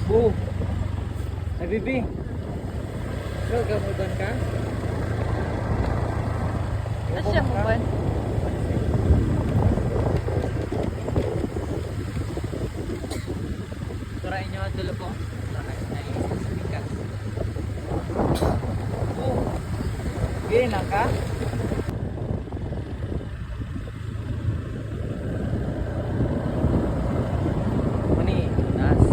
Bu. Ay, Bibi. Sure, gamutan ka? Asya mo ba? Turain nyo dulu po. Turain na yung speaker. Bu. Gina ka? Mani, nas.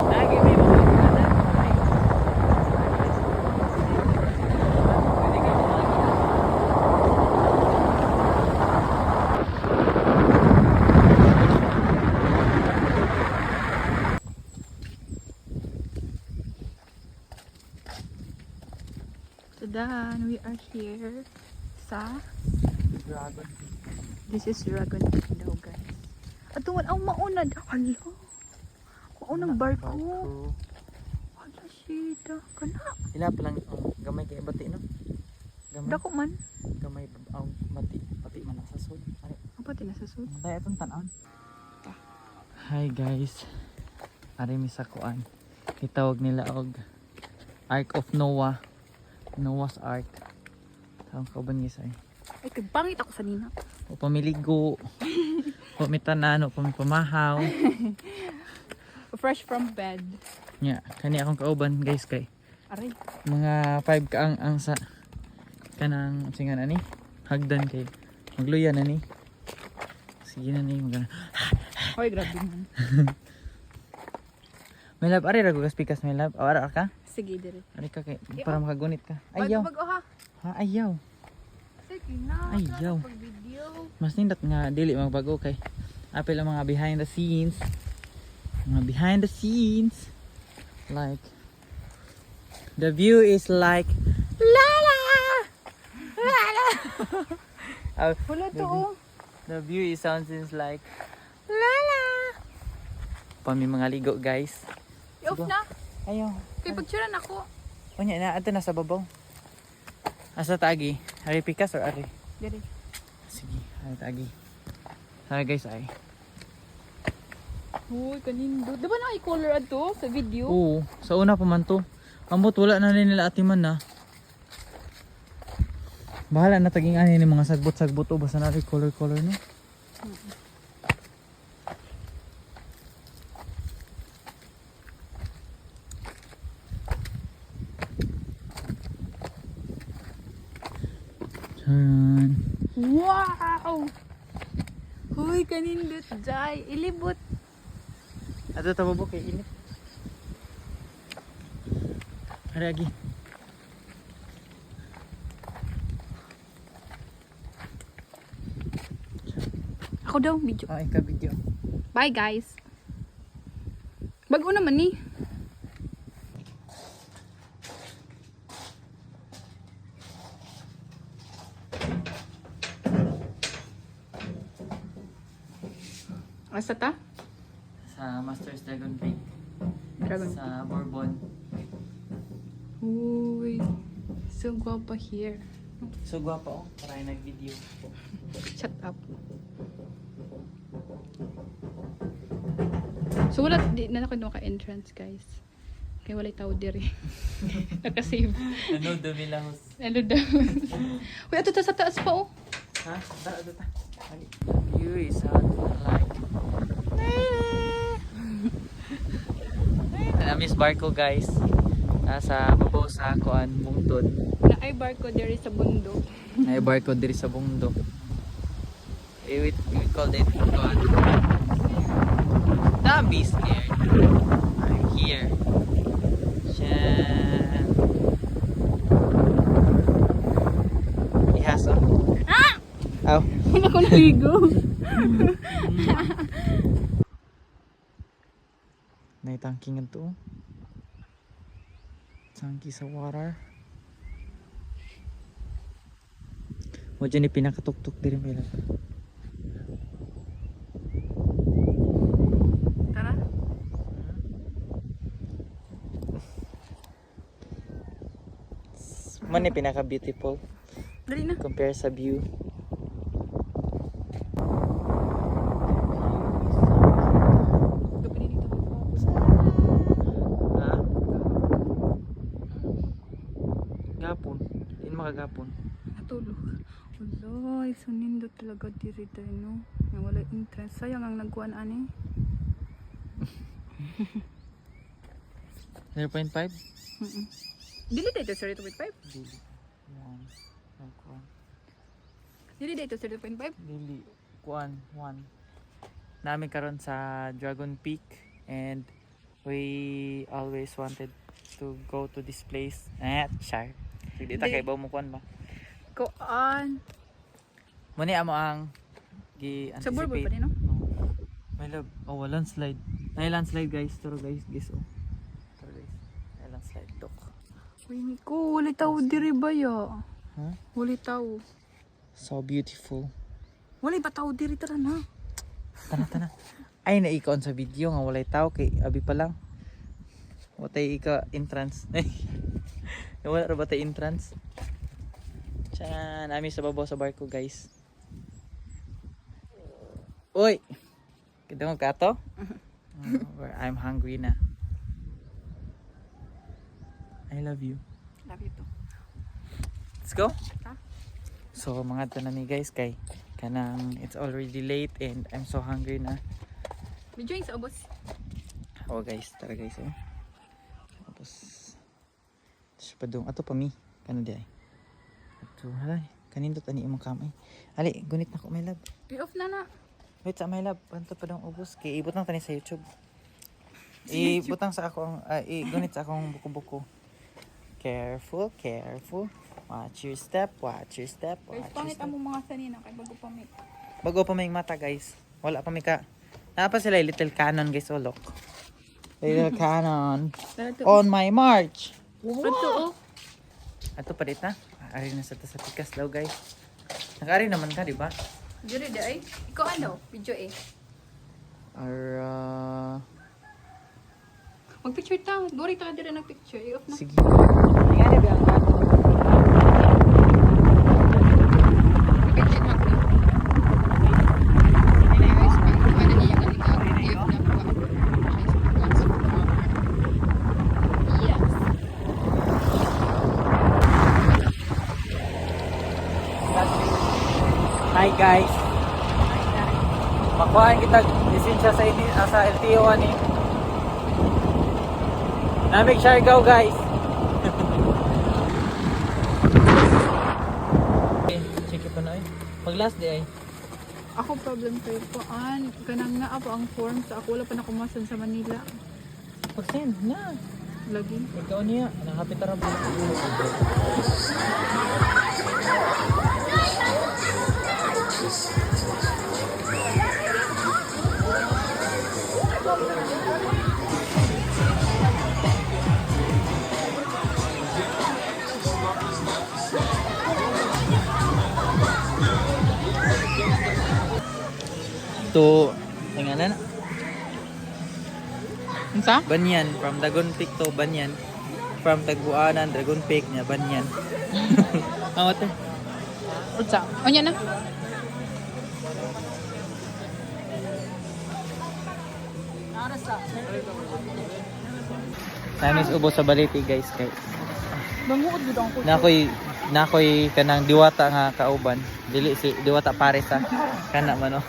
Lagi may mga kanan. Pwede ka lumagi. So then, we are here sa... Dragon. This is Dragon Peak daw, guys. At tuwan ang maunad. Hala. Maunang barko. Hala, shida. Kana. Ila pa lang gamay kay bati no. Gamay. Dako man. Gamay ang bati pati man sa sud. Ari. Apa tinasasud? Tay atong tan-on. Hi guys. Ari mi sa kuan. Itawag nila og Ark of Noah. Noah's Ark. Tawag ka ba guys ay? Ay, pangit ako sa nina. O pamiligo. O mitanan o pamipamahaw. Fresh from bed. Nya, kani akong kauban guys kay Aray. mga 5 ka ang sa kanang singan ani hagdan kay magluya na ni. Sige na ni magana. Hoy, grabe man. May lab ari ra ko pikas may lab. Ara ka? Sige, dire. Ari ka kay para makagunit ka. Ayaw. Bago ha. Ha, ayaw. Sige na. Ayaw. Pag-video. Mas nindot nga dili magbago kay apil ang mga behind the scenes. Mga behind the scenes. Like the view is like la la. La la. Wala to, oh. The view is sounds like la la. Pami mga ligo guys. I-off na. Ayaw. Kay pagtsuran ako. Unya na ato na sa babaw. Asa tagi? Ari pikas or ari? Dire. Sige, ari tagi. Sorry guys ay. Uy, kanindo. Diba na i-color ato sa video? Oo, sa una pa man to. Ambot wala na rin nila atiman na. Bahala na taging ani ni mga sagbot-sagbot o basta na rin color-color no. Yan. Wow! Uy, kanindot, Jai. Ilibot. Ato tabo kay init. Ari agi. Ako daw, video. Ay ka video. Bye, guys. Bago naman ni. Asa ta? Sa Masters Dragon Peak. Dragon Sa Bourbon. Uy. So guapa here. So gwapo oh. Para nag-video. Shut up. So wala, di na ako naka-entrance, guys. Kaya walay tao diri. Nakasave. Ano dumi lahos. Ano daw? Uy, ato ta sa taas pa, oh. Ha? Dara ta. Ali. View is like Miss Barko guys. Nasa babaw sa kuan bungtod. Na ay barko diri sa bundok. Ay barko diri sa bundok. We call it kuan. Don't be scared. I'm here. Shan. Ihas oh. Ah! Aw. Hindi ako naligo. Naitangki nga to. Tangki sa water. Mo dyan pinakatuktok din pala. Tara. Man ni pinaka beautiful Dali na. compare sa view. Gabi din dito magpapos. Ha? Gapon. Din makagapon. Natulog. Wala, sunindot talaga diri tayo, no? Nga wala entrance. Sayang ang nagkuhan ani. 0.5? Dili dito sa 0.5? Dili. 1. Kuan. Dili dito sa 0.5? Dili. Kuan. 1. Namin karon sa Dragon Peak and we always wanted to go to this place. Char. Sige, ta Di- kay bawo mo kuan ba? Kuan. Muni amo ang Sa Borbor pa gi-anticipate. din, no? My love. Oh, landslide. Ay, landslide guys. Turo guys. Guys, oh. Turo guys. Ay, landslide. Look. Uy, Miko, wali tao diri ba ya? Huh? Wali tao. So beautiful. Wali ba tao diri tara na? Tana. Ay, naikon sa video nga walay tao kay abi pa lang. Watay ika entrance. Wala ra ba tay entrance? Tiyan, nami sa babaw sa barko guys. Uy! Kita mo ka to? I'm hungry na. I love you. Love you too. Let's go. Ha? So mga tanami guys kay kanang it's already late and I'm so hungry na. Medyo yung sa ubos. Oh guys, tara guys oh. Tapos pa dong ato pa mi kano di ay. Ato halay kanindot ani imong kamay. Ali, gunit na ko my love. I-off na na. Wait sa my love, panto pa dong ubos kay ibutang tani sa YouTube. Ibutang sa ako ang gunit sa akong buko-buko. Careful, careful. Watch your step, watch your step, Guys, watch your pangit step. ang mga sanina kay bago pa may. Bago pa may mata guys. Wala pa may ka. Napa sila yung little cannon guys, oh look. Little cannon. On my march. Ito oh. Ato pa dito. Ari na sa pikas daw guys. Nakaari naman ka, di ba? Diri di ay. Ikaw ano? Video eh. Ara. Mag-picture ta. Dori ta diri nag-picture. I-off na. Sige. Nangyari ba ang Picture na ako. Anyways, ano niya yung i-off na po. Yes. Hi guys. Makuhaan kita lisensya sa LTO ani. Namig Siargao guys. Check pa na ay. Pag last day ay. Ako problem kayo po. Kanang nga ako ang form sa ako wala pa nakumasan sa Manila. Pag send na. Lagi. Ikaw niya. Nakapit na po. To tinganan Unsa? Banyan from Dragon Peak to Banyan. From Tagbuanan Dragon Peak niya Banyan. Awat eh. Unsa? Onya na. Namis ubo sa baliti guys kay Banguod gud ang ko. nakoy kanang diwata nga kauban dili si diwata pare sa kana man oh.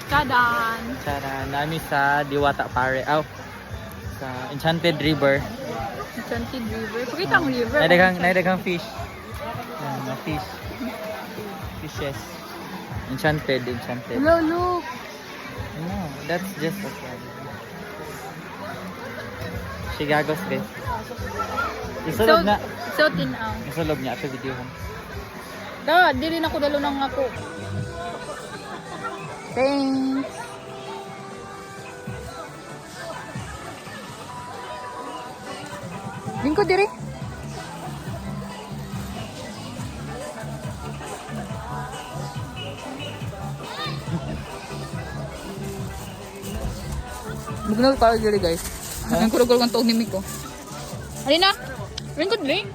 Kanan Kadan. nami sa diwata pare sa Enchanted River. Enchanted River. Pakita ang river. Naidagang fish. Yan, fish. Fishes. Enchanted. Hello, look. No, that's just a friend. Sigagos guys. Isulog na. So, tinaw. Isulog niya ato video. Da, dili na ko dalo nang ako. Thanks. Lingko diri. Bugnal tayo diri guys. Ang kurugol kang tawag ni Miko. Halina. Ring ko drink.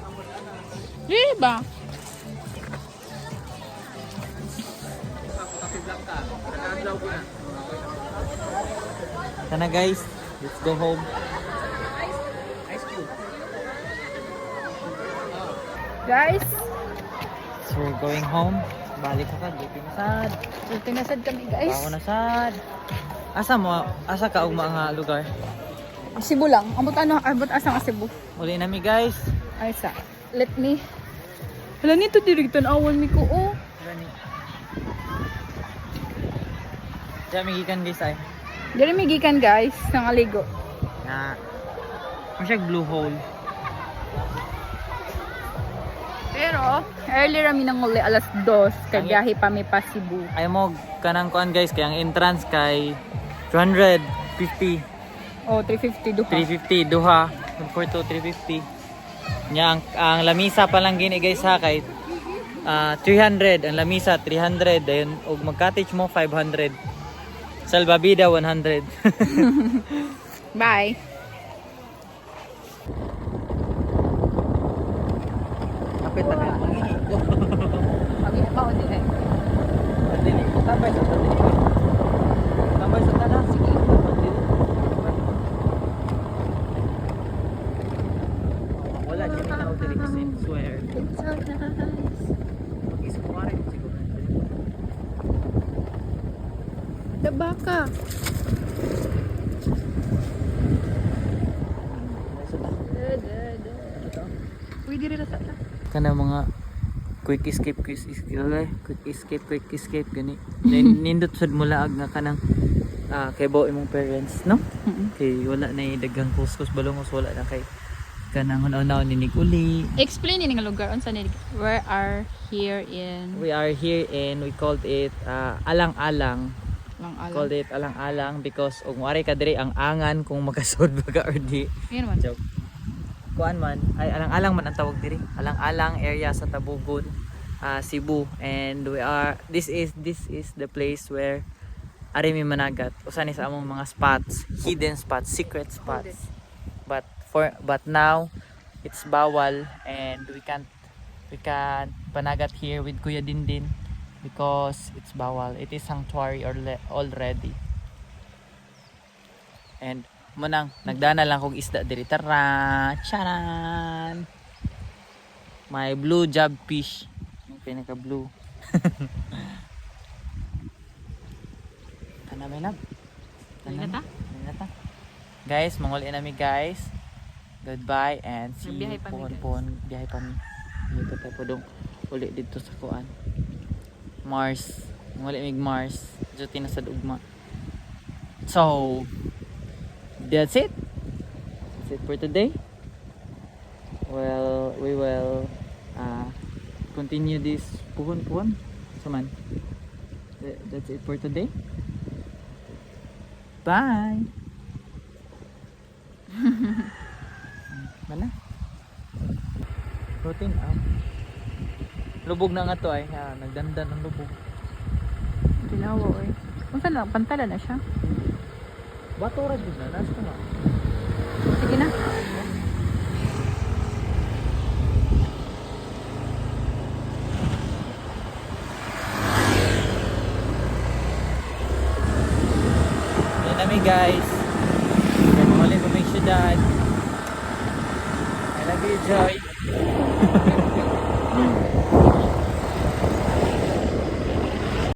Really ba? Sana guys, let's go home. Guys, So we're going home. Balik ka ka, duty na sad. tinasad kami guys. Ako na sad. Asa ka og mga lugar? Cebu lang. Ambot asa nga Cebu. Uli na mi guys. Ay sa. Let me. Hala nito dirigton awan mi ko oh. Gani. Diyan may gikan guys ay. Diri mi gikan guys ng aligo. Na. Masyag blue hole. Pero early rami nang uli alas 2 kay biyahe pa mi pa Cebu. Ay mo kanang kuan guys kay ang entrance kay 250. Oh, 350 duha. 350 duha. 142 350. Nya ang lamisa pa lang gini guys ha kay 300 ang lamisa 300 ayun og magka-cottage mo 500. Salbabida 100. Bye. Kapit na kaya mangingi ko. Abi pa odi eh. Dili, tambay sa tanan. Tambay sa tanan sige. Wala di na ako dili kasi swear. It's so nice. Mag-isip siguro. The baka. Uy, diri na sa ta. Kana mga quick escape gani. Nindot sad mo laag nga kanang kay bao imong parents no? Kay wala na daghang kuskus balongos wala na kay kanang hunaw ninig uli. Explain ni nga lugar unsa ni we are here in We are here and we called it alang-alang. lang alam. Called it alang-alang because og moari ka diri ang angan kung makasud ba ka or di. Yan man. Joke. Kuan man ay alang-alang man ang tawag diri. Alang-alang area sa Tabugon, Cebu, and this is the place where ari mi managat. Usa ni sa among mga spots, hidden spots, secret spots. But now it's bawal and we can't panagat here with Kuya Dindin because it's bawal. It is sanctuary already. And munang nagdana lang kog isda diri tara. Charan. My blue job fish. Yung pinaka blue. Kana may lab. Dili na ta? Nata. Guys, manguli na mi guys. Goodbye and see Biyahe you pa mi, guys. pohon. Biyahe pa mi. Dito tayo podong uli dito sa kuan. Mars. Manguli mig Mars. Duty na sa ugma. So, that's it. That's it for today. Well, we will continue this puhon. Saman. That's it for today. Bye. Mana? Protein lubog na nga to ay nagdandan ang lubog. Tinawa oy. Unsa na pantala na siya? Bato ra jud na nasa na. Sige na. Yan na mi guys. Yan muli ko may syudad. I love you, Joy.